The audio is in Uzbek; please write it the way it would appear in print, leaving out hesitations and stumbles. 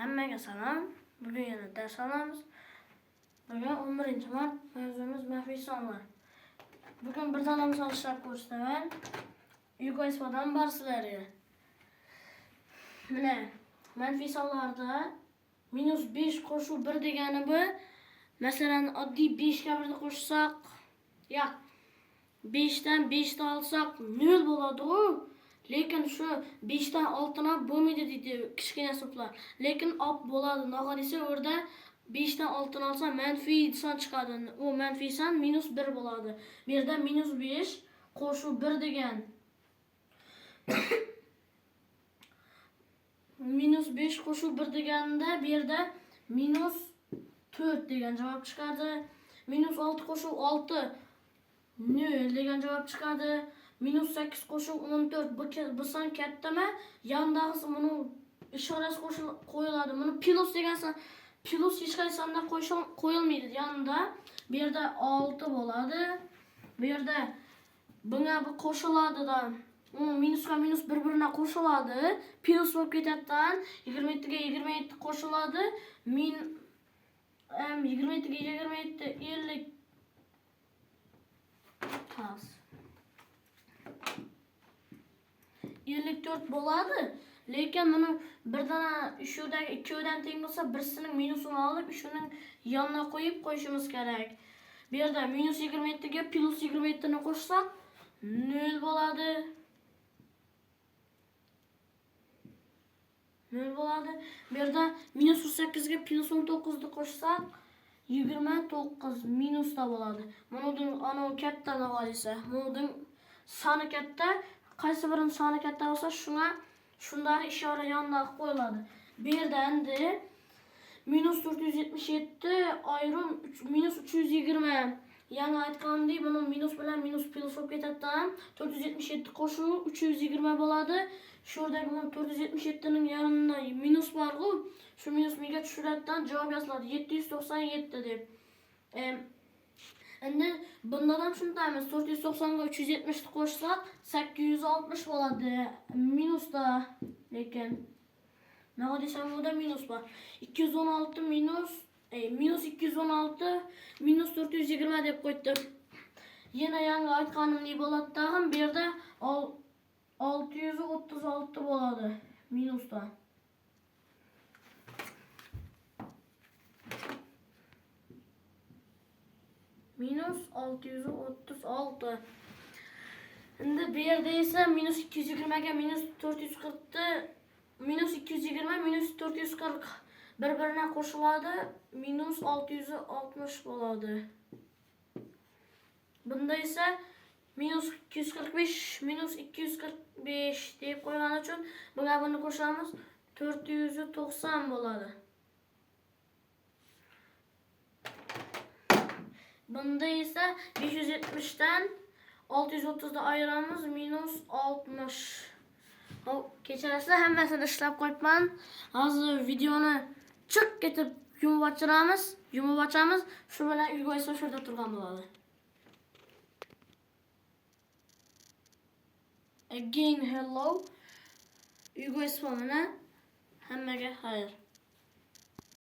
Hammaga salom. Bugun yana dars olamiz. Bugun 11-mart, mavzumiz manfiy sonlar. Bugun bir dona misol ishlab ko'rsataman. Yuqoridan barsizlarga. Mana manfiy sonlarda -5 qo'shuv 1 degani bu. Masalan, oddiy 5 ga 1 qo'shsak, yo'q. 5 dan 5 ni olsak 0 bo'ladi-ku. Lekin shu 5 dan 6 ni bo'lmaydi deydi kichkina hisoblar. Lekin olib bo'ladi. Nima desa, o'rda 5 dan 6 ni olsa manfiy son chiqadi. U manfiy son -1 bo'ladi. Bu yerda -5 qo'shuv 1 degan. -5 qo'shuv 1 deganda bu yerda -4 degan javob chiqadi. -6 qo'shuv 6 0 degan javob chiqadi. -8 qo'shuv 14 bu son kattami? Yandag'isi buni ishorasi qo'yiladi. Buni plus degan son, plus hech qanday sonda qo'yilmaydi yanida. Bu yerda 6 bo'ladi. Bu yerda bunga bu qo'shiladi-da. Minusga minus bir-biriga qo'shiladi. Plus bo'lib ketadidan 27 ga 27 qo'shiladi. 27 ga 27 50 54 bo'ladi. Lekin buni birdan shudagi ikkovidan teng bo'lsa, birisining minusini olib, shuning yoniga qo'yishimiz kerak. Bu yerda -27 ga +27 ni qo'shsak 0 bo'ladi. 0 bo'ladi. Bu yerda -8 ga +19 ni qo'shsak 29 minusda bo'ladi. Buning ana katta navoisi. Buning soni katta, qaysi birining soni katta bo'lsa, shunday ishora yoniga qo'yiladi. Bu yerda endi -477 ayrim -320. Yana aytgandek, buni minus bilan minus plus bo'lib ketadidan 477 qo'shuv 320 bo'ladi. Shurdagi 477 ning yanında minus bor-ku, shu minus menga tushiradidan javob yoziladi 797 deb. Endi bundan ham shundaymiz. 490 ga 370 ni qo'shsak 860 bo'ladi. Minusda, lekin nima desam, bu da minus bor. 216 minus 216 minus 420 deb qo'ydim. Yana yangi aytganimdek bo'ladi tag'in bu yerda 636 bo'ladi minusda. -636. Endi bu yerda esa -220 ga -440 -220 -440 bir-biriga qo'shiladi, -660 bo'ladi. Bunda esa -245 -245 deb qo'ygan uchun bunga buni qo'shamiz 490 bo'ladi. Bunda esa 570 dan 630 ni ayiramiz -60. Kechirasizlar, hammasini ishlab qo'yibman. Hozir videoni chiq ketib yumib ochamiz. Shu bilan uyga esa shurda turgan bo'ladi. Again hello. Uyga esa mana hammaga xayr.